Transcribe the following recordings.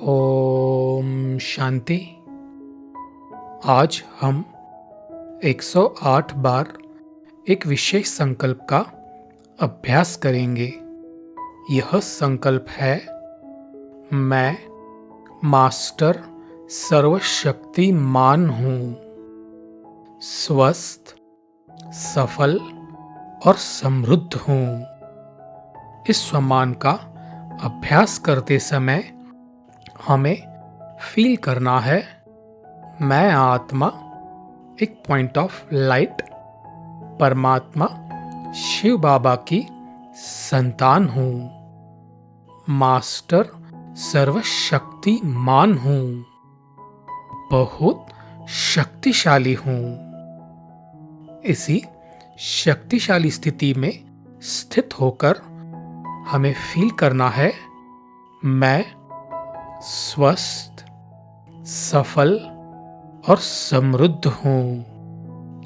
ओम शांति। आज हम 108 बार एक विशेष संकल्प का अभ्यास करेंगे। यह संकल्प है, मैं मास्टर सर्वशक्तिमान हूँ, स्वस्थ, सफल और समृद्ध हूँ। इस सम्मान का अभ्यास करते समय हमें फील करना है, मैं आत्मा एक पॉइंट ऑफ लाइट परमात्मा शिव बाबा की संतान हूँ, मास्टर सर्वशक्तिमान हूँ, बहुत शक्तिशाली हूँ। इसी शक्तिशाली स्थिति में स्थित होकर हमें फील करना है, मैं स्वस्थ, सफल और समृद्ध हूँ।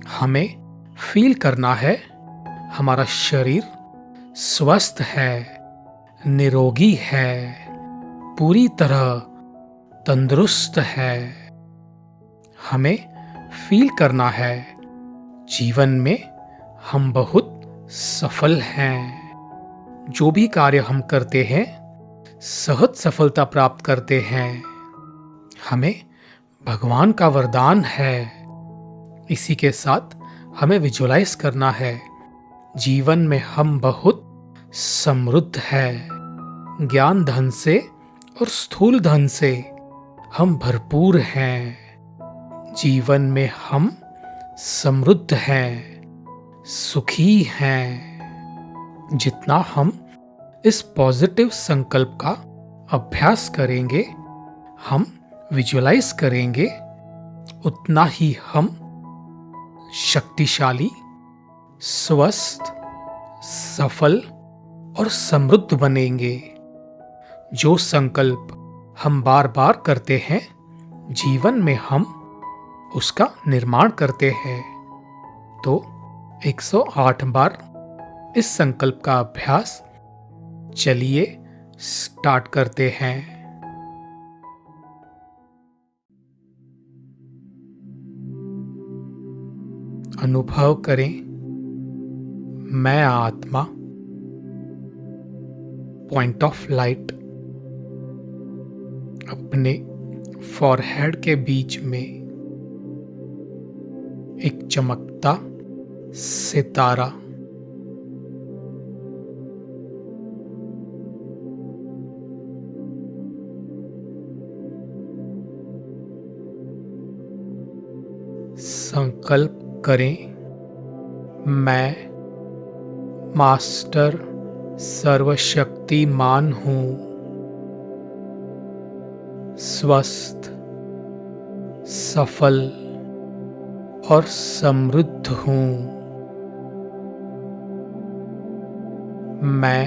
हमें फील करना है, हमारा शरीर स्वस्थ है, निरोगी है, पूरी तरह तंदुरुस्त है। हमें फील करना है, जीवन में हम बहुत सफल हैं। जो भी कार्य हम करते हैं, सहज सफलता प्राप्त करते हैं। हमें भगवान का वरदान है। इसी के साथ हमें विजुअलाइज करना है, जीवन में हम बहुत समृद्ध हैं, ज्ञान धन से और स्थूल धन से हम भरपूर हैं। जीवन में हम समृद्ध हैं, सुखी हैं। जितना हम इस पॉजिटिव संकल्प का अभ्यास करेंगे, हम विजुअलाइज करेंगे, उतना ही हम शक्तिशाली, स्वस्थ, सफल और समृद्ध बनेंगे। जो संकल्प हम बार बार करते हैं, जीवन में हम उसका निर्माण करते हैं। तो 108 बार इस संकल्प का अभ्यास चलिए स्टार्ट करते हैं। अनुभव करें, मैं आत्मा पॉइंट ऑफ लाइट अपने फॉरहेड के बीच में एक चमकता सितारा, संकल्प करें, मैं मास्टर सर्वशक्तिमान हूँ, स्वस्थ, सफल और समृद्ध हूँ। मैं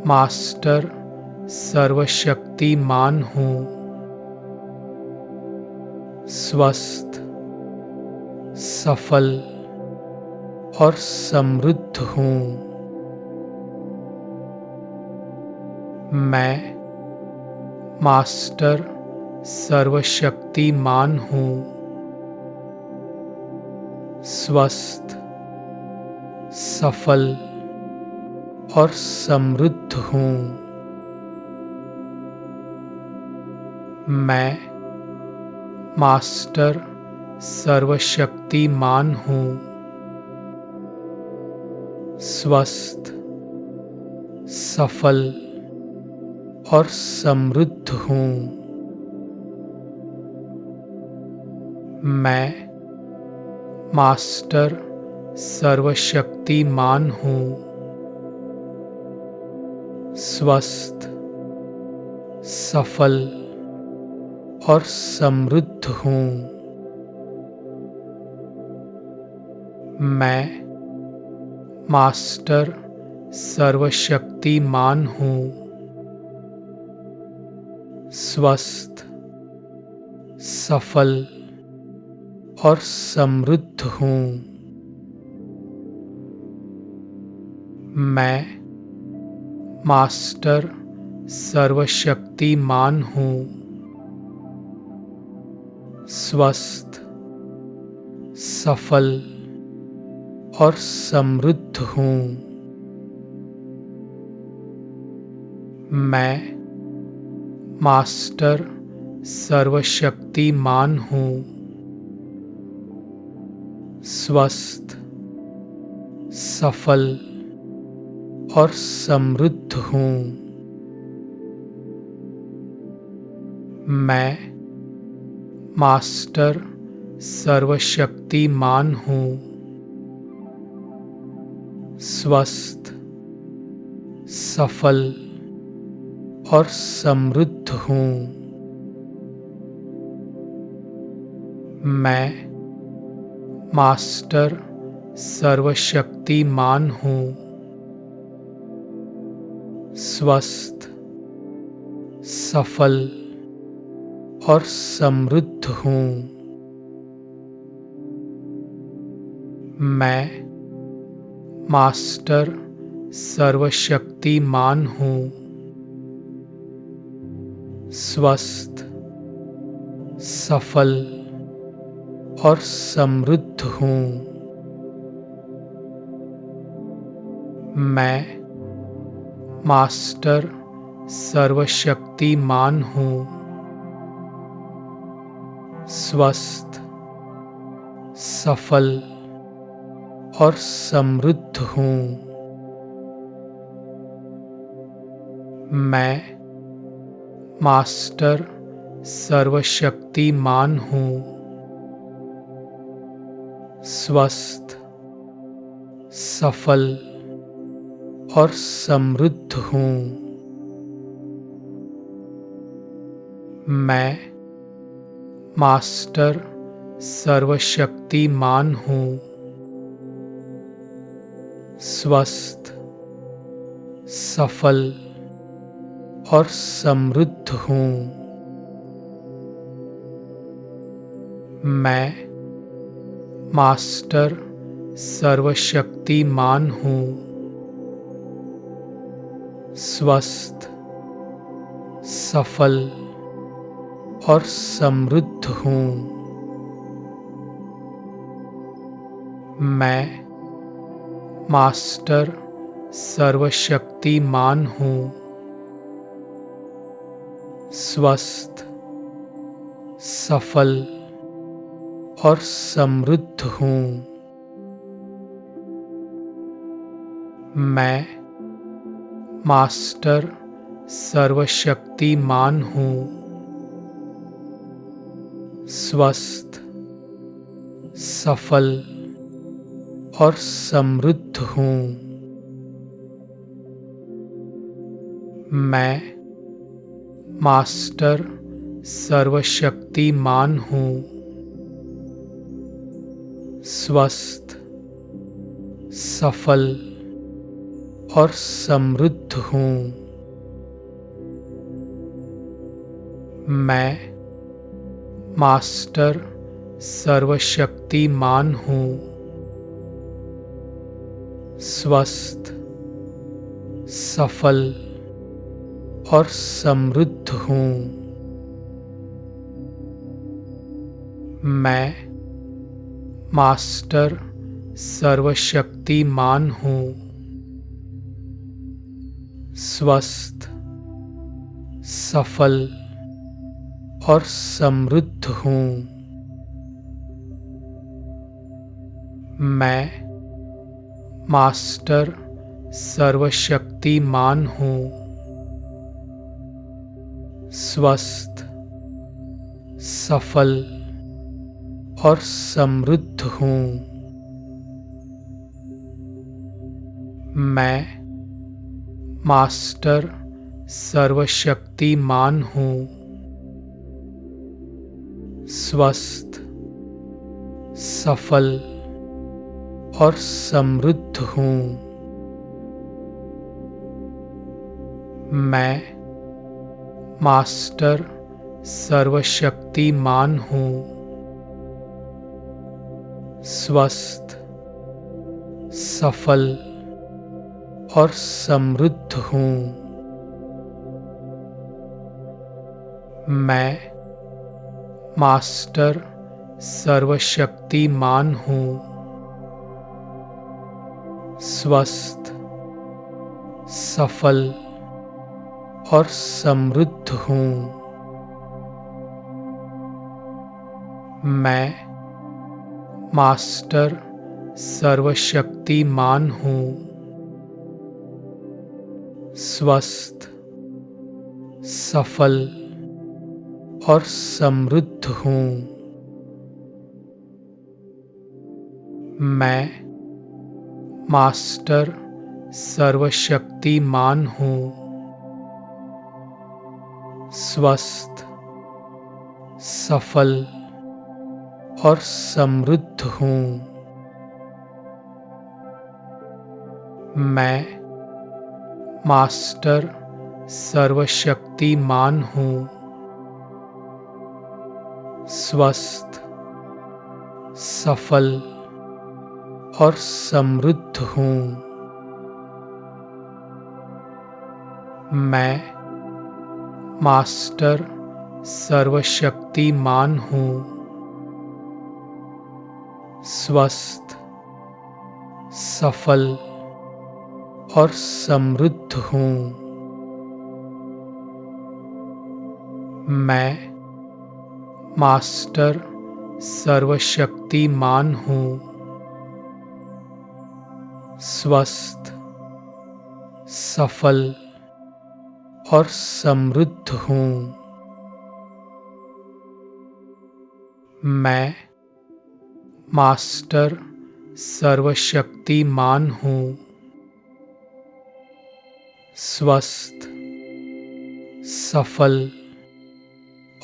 मास्टर सर्वशक्तिमान हूँ, स्वस्थ, सफल और समृद्ध हूँ। मैं मास्टर सर्वशक्तिमान हूँ, स्वस्थ, सफल और समृद्ध हूँ। मैं मास्टर सर्वशक्तिमान हूँ, स्वस्थ, सफल और समृद्ध हूँ। मैं मास्टर सर्वशक्तिमान हूँ, स्वस्थ, सफल और समृद्ध हूँ। मैं मास्टर सर्वशक्तिमान हूँ, स्वस्थ, सफल और समृद्ध हूँ। मैं मास्टर सर्वशक्तिमान हूँ। स्वस्थ, सफल और समृद्ध हूँ। मैं मास्टर सर्वशक्तिमान हूँ। स्वस्थ, सफल और समृद्ध हूँ। मैं मास्टर सर्वशक्तिमान हूँ। स्वस्थ, सफल और समृद्ध हूँ। मैं मास्टर सर्वशक्तिमान हूँ। स्वस्थ, सफल और समृद्ध हूँ। मैं मास्टर सर्वशक्तिमान हूँ। स्वस्थ, सफल और समृद्ध हूँ। मैं मास्टर सर्वशक्तिमान हूँ। स्वस्थ, सफल और समृद्ध हूँ। मैं मास्टर सर्वशक्तिमान हूँ। स्वस्थ, सफल और समृद्ध हूँ। मैं मास्टर सर्वशक्तिमान हूँ। स्वस्थ, सफल और समृद्ध हूँ। मैं मास्टर सर्वशक्तिमान हूँ। स्वस्थ, सफल और समृद्ध हूँ। मैं मास्टर सर्वशक्तिमान हूँ। स्वस्थ, सफल और समृद्ध हूँ। मैं मास्टर सर्वशक्तिमान हूँ। स्वस्थ, सफल और समृद्ध हूँ। मैं मास्टर सर्वशक्तिमान हूँ। स्वस्थ, सफल और समृद्ध हूँ। मैं मास्टर सर्वशक्तिमान हूँ। स्वस्थ, सफल और समृद्ध हूँ। मैं मास्टर सर्वशक्तिमान हूँ। स्वस्थ, सफल और समृद्ध हूँ। मैं मास्टर सर्वशक्तिमान हूँ। स्वस्थ, सफल और समृद्ध हूँ। मैं मास्टर सर्वशक्तिमान हूँ। स्वस्थ, सफल, सफल और समृद्ध हूँ। मैं मास्टर सर्वशक्तिमान हूँ। स्वस्थ, सफल और समृद्ध हूँ। मैं मास्टर सर्वशक्तिमान हूँ। स्वस्थ, सफल और समृद्ध हूँ। मैं मास्टर सर्वशक्तिमान हूँ। स्वस्थ, सफल और समृद्ध हूँ। मैं मास्टर सर्वशक्तिमान हूँ। मैं मास्टर सर्वशक्तिमान हूँ। स्वस्थ, सफल और समृद्ध हूँ। मैं मास्टर सर्वशक्तिमान हूँ। स्वस्थ, सफल और समृद्ध हूँ। मैं मास्टर सर्वशक्तिमान हूँ। स्वस्थ, सफल और समृद्ध हूँ। मैं मास्टर सर्वशक्तिमान हूँ। स्वस्थ, सफल और समृद्ध हूँ। मैं मास्टर सर्वशक्तिमान हूँ। स्वस्थ, सफल और समृद्ध हूँ। मैं मास्टर सर्वशक्तिमान हूँ। स्वस्थ, सफल और समृद्ध हूँ। मैं मास्टर सर्वशक्तिमान हूँ। स्वस्थ, सफल और समृद्ध हूँ। मैं मास्टर सर्वशक्तिमान हूँ। स्वस्थ, सफल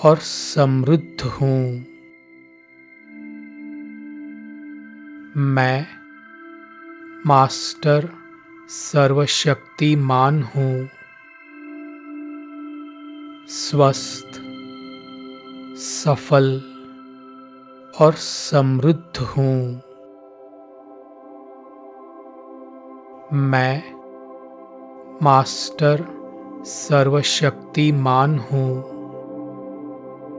और समृद्ध हूँ। मैं मास्टर सर्वशक्तिमान हूँ। स्वस्थ, सफल और समृद्ध हूँ। मैं मास्टर सर्वशक्तिमान हूँ। स्वस्थ,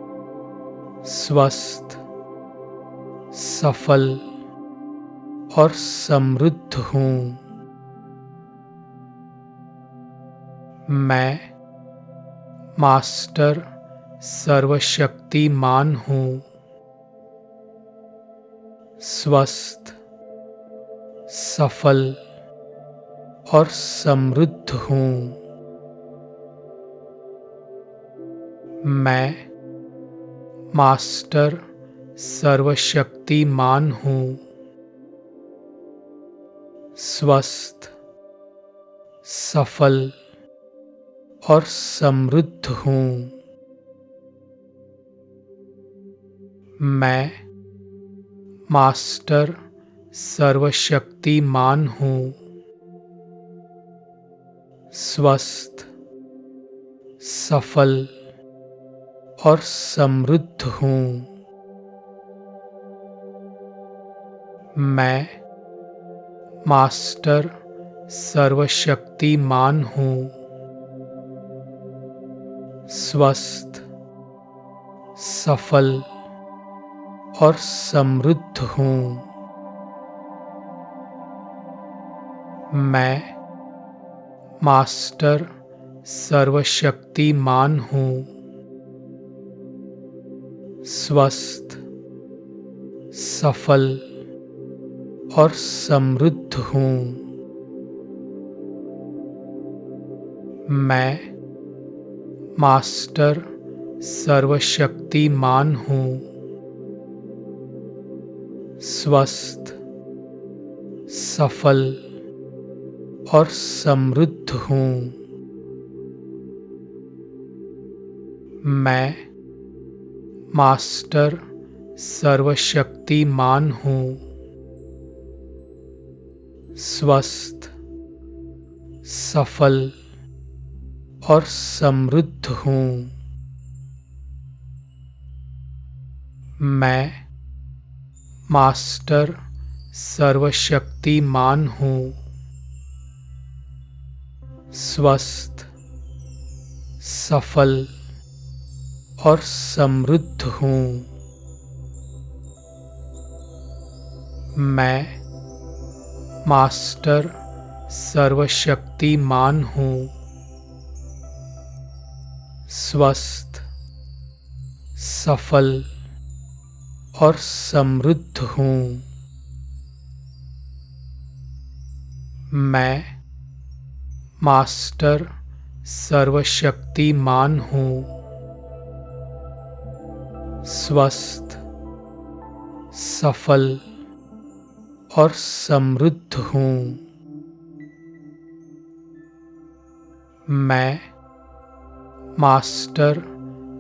सफल और समृद्ध हूँ। मैं मास्टर सर्वशक्तिमान हूँ। स्वस्थ, सफल और समृद्ध हूँ। मैं मास्टर सर्वशक्तिमान हूँ। स्वस्थ, सफल और समृद्ध हूँ। मैं मास्टर सर्वशक्तिमान हूँ। स्वस्थ, सफल और समृद्ध हूँ। मैं मास्टर सर्वशक्तिमान हूँ। स्वस्थ, सफल और समृद्ध हूँ। मैं मास्टर सर्वशक्तिमान हूँ। स्वस्थ, सफल और समृद्ध हूँ। मैं मास्टर सर्वशक्तिमान हूँ। स्वस्थ, सफल और समृद्ध हूँ। मैं मास्टर सर्वशक्तिमान हूँ। स्वस्थ, सफल और समृद्ध हूँ। मैं मास्टर सर्वशक्तिमान हूँ। स्वस्थ, सफल और समृद्ध हूँ। मैं मास्टर सर्वशक्तिमान हूँ। स्वस्थ, सफल और समृद्ध हूँ। मैं मास्टर सर्वशक्तिमान हूँ। स्वस्थ, सफल और समृद्ध हूँ। मैं मास्टर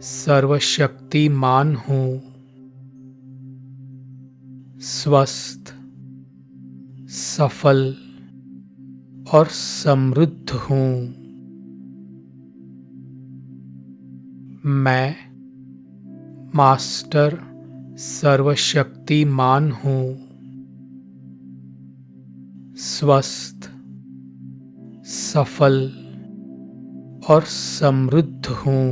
सर्वशक्तिमान हूँ। स्वस्थ, सफल और समृद्ध हूँ। मैं मास्टर सर्वशक्तिमान हूँ। स्वस्थ, सफल और समृद्ध हूँ।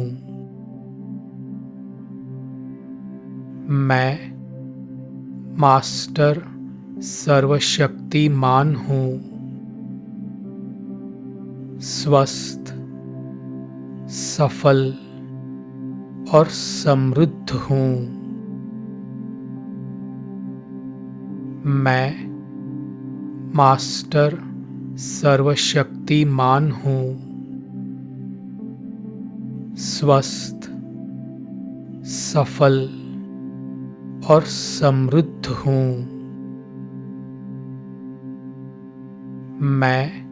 मैं मास्टर सर्वशक्तिमान हूँ। स्वस्थ, सफल और समृद्ध हूँ। मैं मास्टर सर्वशक्तिमान हूँ। स्वस्थ, सफल और समृद्ध हूँ। मैं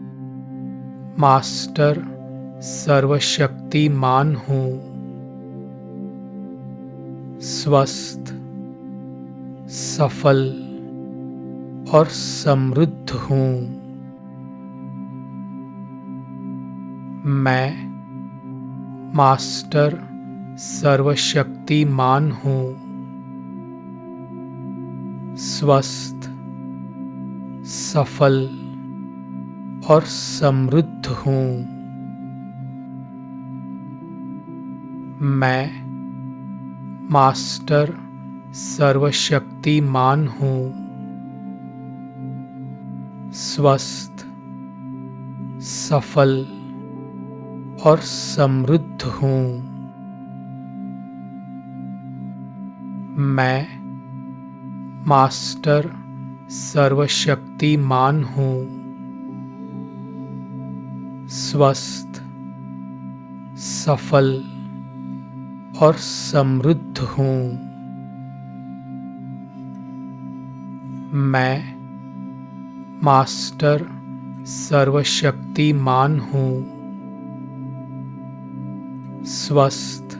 मास्टर सर्वशक्तिमान हूँ। स्वस्थ, सफल और समृद्ध हूँ। मैं मास्टर सर्वशक्तिमान हूँ। स्वस्थ, सफल और समृद्ध हूँ। मैं मास्टर सर्वशक्तिमान हूँ। स्वस्थ, सफल और समृद्ध हूँ। मैं मास्टर सर्वशक्तिमान हूँ। स्वस्थ, सफल और समृद्ध हूँ। मैं मास्टर सर्वशक्तिमान हूँ। स्वस्थ,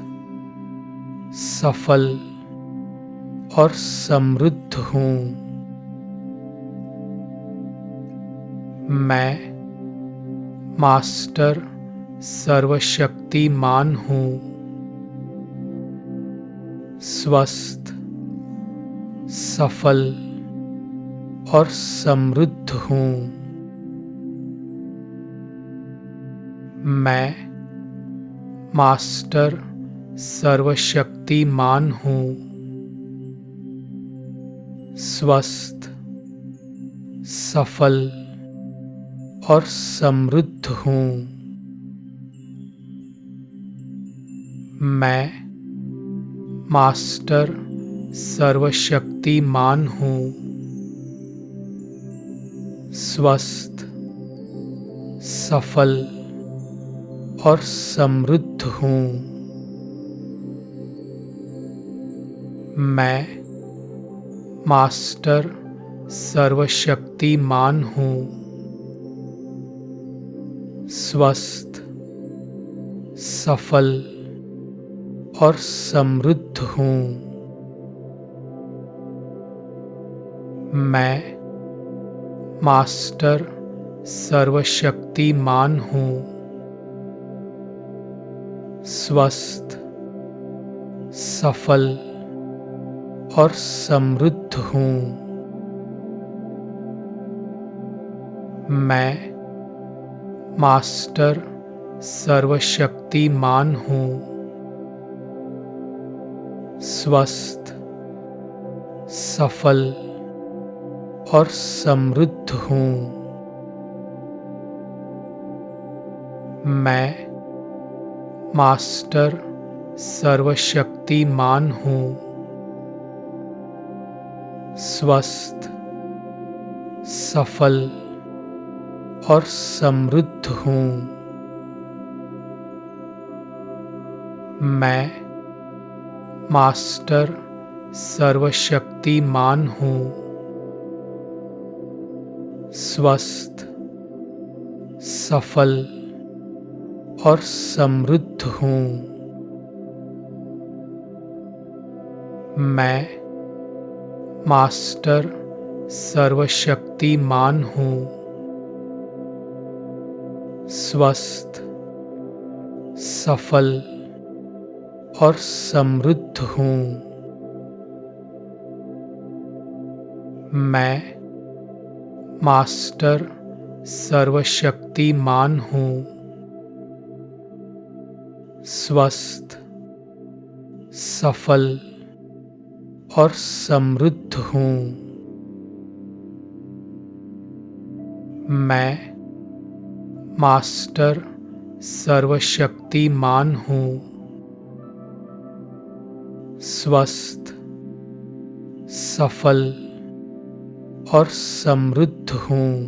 सफल और समृद्ध हूँ। मैं मास्टर सर्वशक्तिमान हूँ। स्वस्थ, सफल और समृद्ध हूँ। मैं मास्टर सर्वशक्तिमान हूँ। स्वस्थ, सफल और समृद्ध हूँ। मैं मास्टर सर्वशक्तिमान हूँ। स्वस्थ, सफल और समृद्ध हूँ। मैं मास्टर सर्वशक्तिमान हूँ। स्वस्थ, सफल और समृद्ध हूँ। मैं मास्टर सर्वशक्तिमान हूँ। स्वस्थ, सफल और समृद्ध हूँ। मैं मास्टर सर्वशक्तिमान हूँ। स्वस्थ, सफल और समृद्ध हूँ। मैं मास्टर सर्वशक्तिमान हूँ। स्वस्थ, सफल और समृद्ध हूँ। मैं मास्टर सर्वशक्तिमान हूँ। स्वस्थ, सफल और समृद्ध हूँ। मैं मास्टर सर्वशक्तिमान हूँ। स्वस्थ, सफल और समृद्ध हूँ। मैं मास्टर सर्वशक्तिमान हूँ। स्वस्थ, सफल और समृद्ध हूँ। मैं मास्टर सर्वशक्तिमान हूँ। स्वस्थ, सफल और समृद्ध हूँ।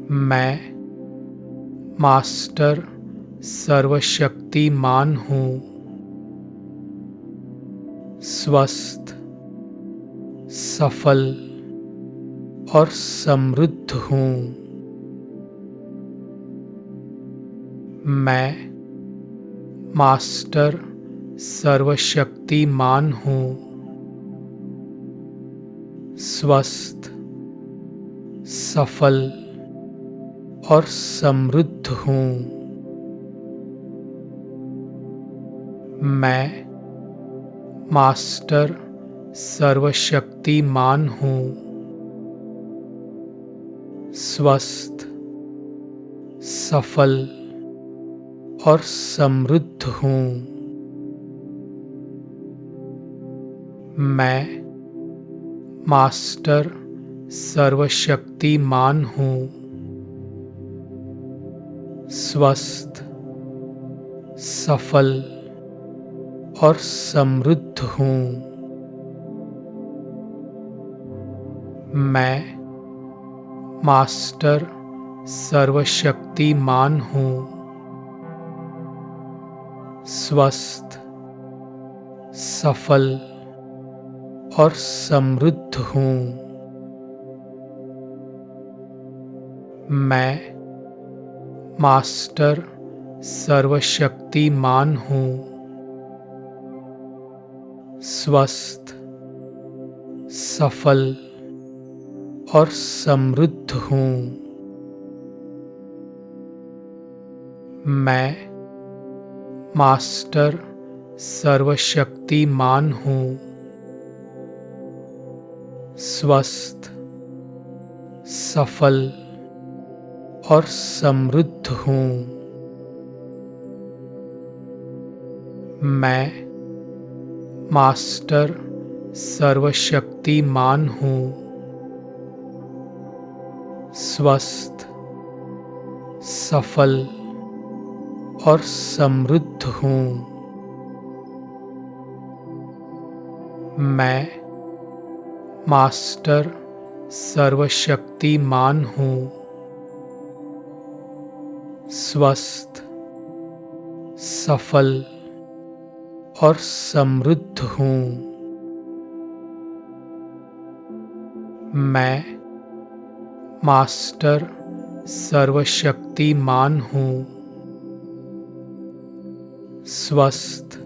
मैं मास्टर सर्वशक्तिमान हूँ। स्वस्थ, सफल और समृद्ध हूँ। मैं मास्टर सर्वशक्तिमान हूँ। स्वस्थ, सफल और समृद्ध हूँ। मैं मास्टर सर्वशक्तिमान हूँ। स्वस्थ, सफल और समृद्ध हूँ। मैं मास्टर सर्वशक्तिमान हूँ। स्वस्थ, सफल और समृद्ध हूँ। मैं मास्टर सर्वशक्तिमान हूँ। स्वस्थ, सफल और समृद्ध हूँ। मैं मास्टर सर्वशक्तिमान हूँ। स्वस्थ, सफल और समृद्ध हूँ। मैं मास्टर सर्वशक्तिमान हूँ। स्वस्थ, सफल और समृद्ध हूँ। मैं मास्टर सर्वशक्तिमान हूँ। स्वस्थ, सफल और समृद्ध हूँ। मैं मास्टर सर्वशक्तिमान हूँ। स्वस्थ, सफल और समृद्ध हूँ। मैं मास्टर सर्वशक्तिमान हूँ। स्वस्थ,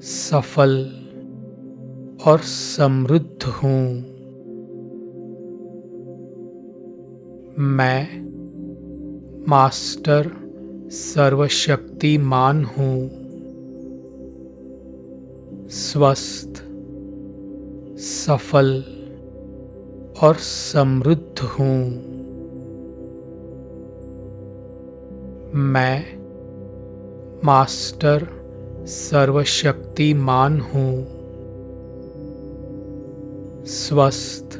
सफल और समृद्ध हूँ। मैं मास्टर सर्वशक्तिमान हूँ। स्वस्थ, सफल और समृद्ध हूँ। मैं मास्टर सर्वशक्तिमान हूँ। स्वस्थ,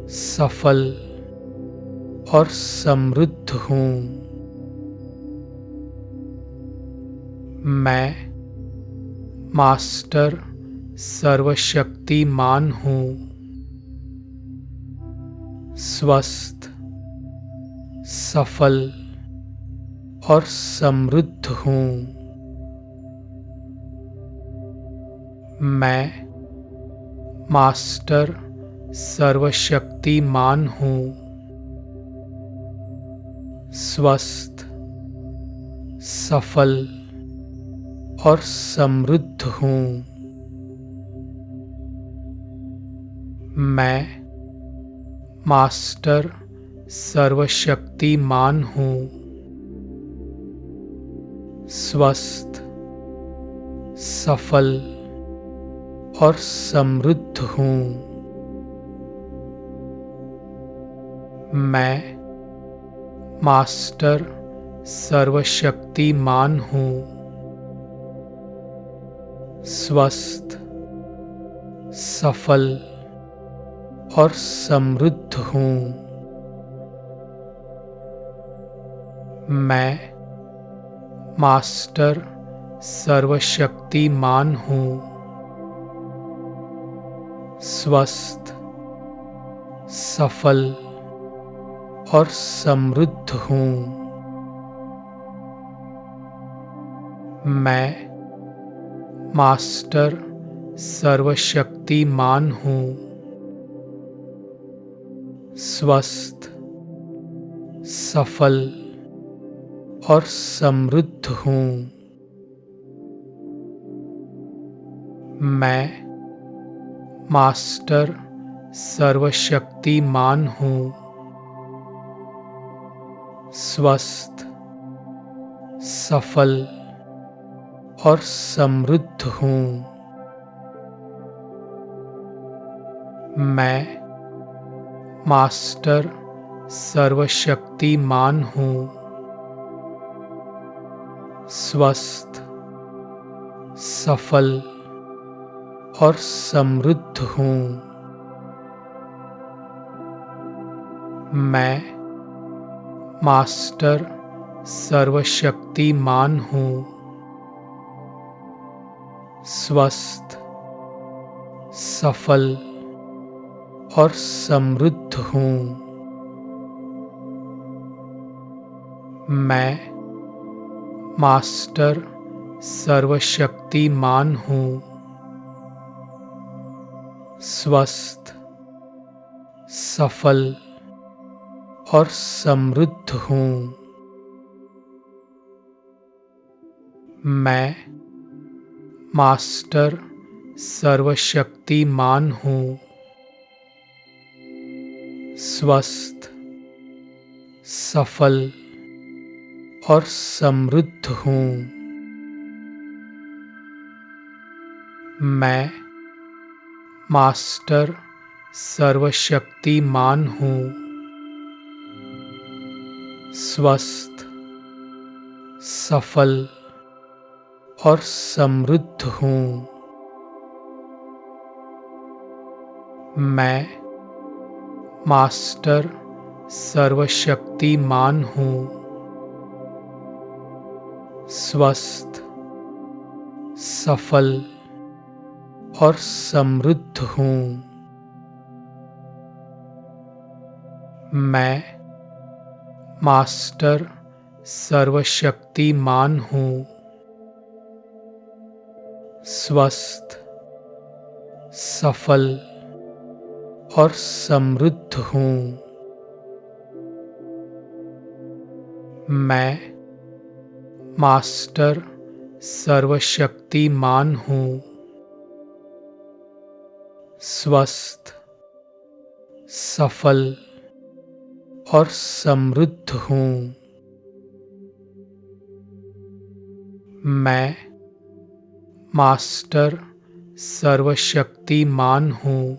सफल और समृद्ध हूँ। मैं मास्टर सर्वशक्तिमान हूँ। स्वस्थ, सफल और समृद्ध हूँ। मैं मास्टर सर्वशक्तिमान हूँ। स्वस्थ, सफल और समृद्ध हूँ। मैं मास्टर सर्वशक्तिमान हूँ। स्वस्थ, सफल और समृद्ध हूँ। मैं मास्टर सर्वशक्तिमान हूँ। स्वस्थ, सफल और समृद्ध हूँ। मैं मास्टर सर्वशक्तिमान हूँ। स्वस्थ, सफल और समृद्ध हूँ। मैं मास्टर सर्वशक्तिमान हूँ। स्वस्थ, सफल और समृद्ध हूँ। मैं मास्टर सर्वशक्तिमान हूँ। स्वस्थ, सफल और समृद्ध हूँ। मैं मास्टर सर्वशक्तिमान हूँ। स्वस्थ, सफल और समृद्ध हूँ। मैं मास्टर सर्वशक्तिमान हूँ। स्वस्थ, सफल और समृद्ध हूँ। मैं मास्टर सर्वशक्तिमान हूँ। स्वस्थ, सफल और समृद्ध हूँ। मैं मास्टर सर्वशक्तिमान हूँ। स्वस्थ, सफल और समृद्ध हूँ। मैं मास्टर सर्वशक्तिमान हूँ। स्वस्थ, सफल और समृद्ध हूँ। मैं मास्टर सर्वशक्तिमान हूँ। स्वस्थ, सफल, और समृद्ध हूँ। मैं मास्टर सर्वशक्तिमान हूँ। स्वस्थ, सफल और समृद्ध हूँ। मैं मास्टर सर्वशक्तिमान हूँ। स्वस्थ, सफल और समृद्ध हूँ। मैं मास्टर सर्वशक्तिमान हूँ। स्वस्थ, सफल और समृद्ध हूँ। मैं मास्टर सर्वशक्तिमान हूँ। स्वस्थ, सफल और समृद्ध हूँ। मैं मास्टर सर्वशक्तिमान हूँ। स्वस्थ, सफल और समृद्ध हूँ। मैं मास्टर सर्वशक्तिमान हूँ। स्वस्थ, सफल, और समृद्ध हूँ। मैं मास्टर सर्वशक्तिमान हूँ। स्वस्थ, सफल और समृद्ध हूँ। मैं मास्टर सर्वशक्तिमान हूँ। स्वस्थ, सफल और समृद्ध हूँ। मैं मास्टर सर्वशक्तिमान हूँ। स्वस्थ, सफल और समृद्ध हूँ। मैं मास्टर सर्वशक्तिमान हूँ। स्वस्थ, सफल मैं मास्टर सर्वशक्तिमान हूँ।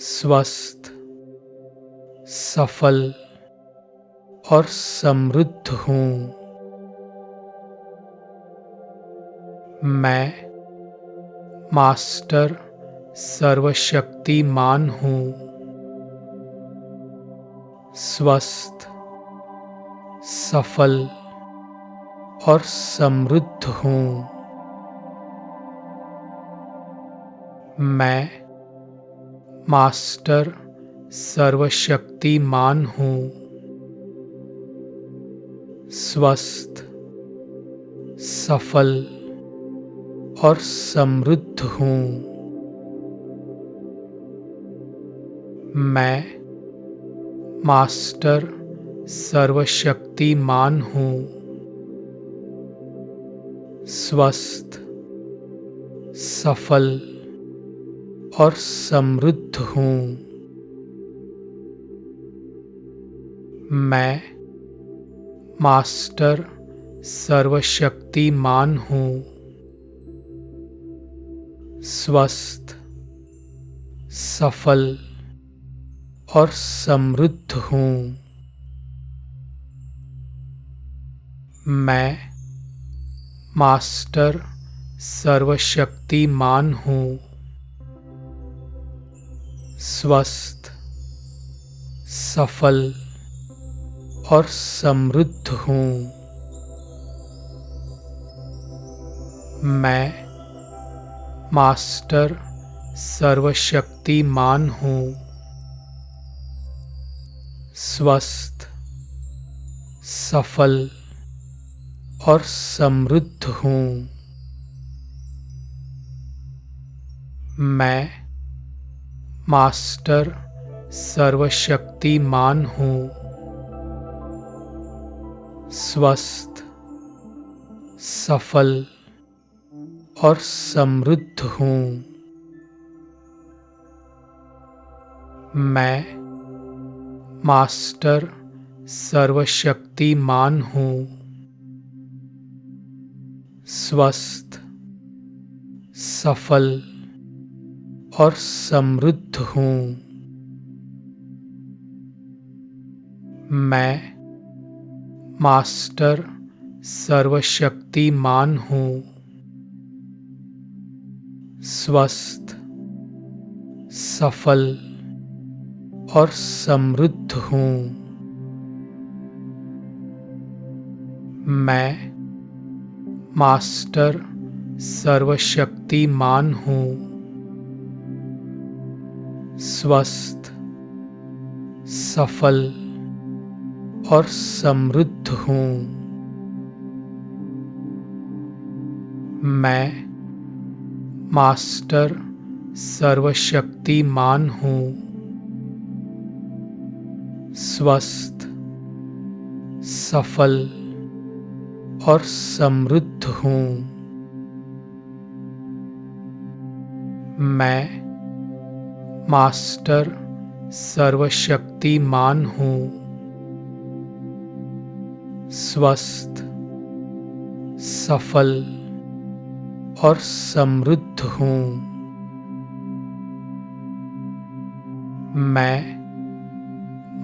स्वस्थ, सफल और समृद्ध हूँ। मैं मास्टर सर्वशक्तिमान हूँ। स्वस्थ, सफल और समृद्ध हूँ। मैं मास्टर सर्वशक्तिमान हूँ। स्वस्थ, सफल और समृद्ध हूँ। मैं मास्टर सर्वशक्तिमान हूँ। स्वस्थ, सफल और समृद्ध हूँ। मैं मास्टर सर्वशक्तिमान हूँ। स्वस्थ, सफल और समृद्ध हूँ। मैं मास्टर सर्वशक्तिमान हूँ। स्वस्थ, सफल और समृद्ध हूँ। मैं मास्टर सर्वशक्तिमान हूँ। स्वस्थ, सफल और समृद्ध हूँ। मैं मास्टर सर्वशक्तिमान हूँ। स्वस्थ, सफल और समृद्ध हूँ। मैं मास्टर सर्वशक्तिमान हूँ। स्वस्थ, सफल और समृद्ध हूँ। मैं मास्टर सर्वशक्तिमान हूँ। स्वस्थ, सफल और समृद्ध हूँ। मैं मास्टर सर्वशक्तिमान हूँ। स्वस्थ, सफल और समृद्ध हूँ। मैं मास्टर सर्वशक्तिमान हूँ। स्वस्थ, सफल और समृद्ध हूँ। मैं मास्टर सर्वशक्तिमान हूँ। स्वस्थ, सफल और समृद्ध हूँ। मैं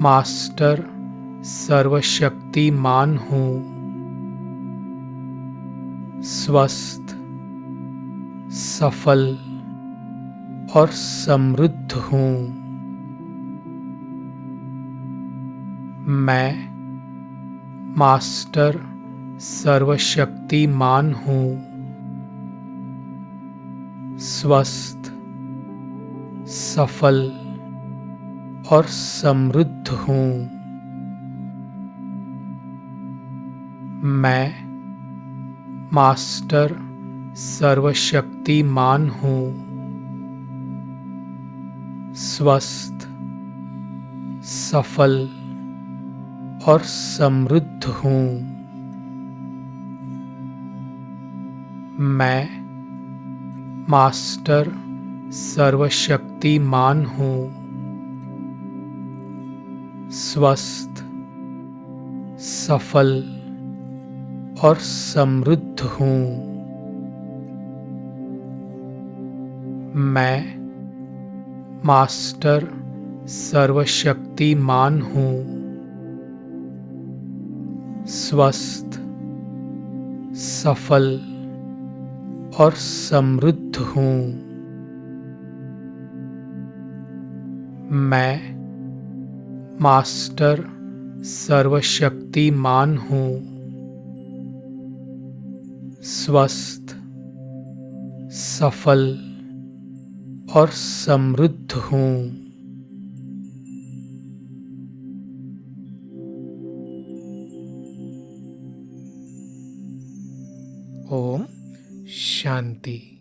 मास्टर सर्वशक्तिमान हूँ। स्वस्थ, सफल और समृद्ध हूँ। मैं मास्टर सर्वशक्तिमान हूँ। स्वस्थ, सफल और समृद्ध हूँ। मैं मास्टर सर्वशक्तिमान हूँ। स्वस्थ, सफल और समृद्ध हूँ। मैं मास्टर सर्वशक्तिमान हूँ। स्वस्थ, सफल और समृद्ध हूँ। मैं मास्टर सर्वशक्तिमान हूँ। स्वस्थ, सफल और समृद्ध हूँ। मैं मास्टर सर्वशक्तिमान हूँ। स्वस्थ, सफल और समृद्ध हूँ। ओम शांति।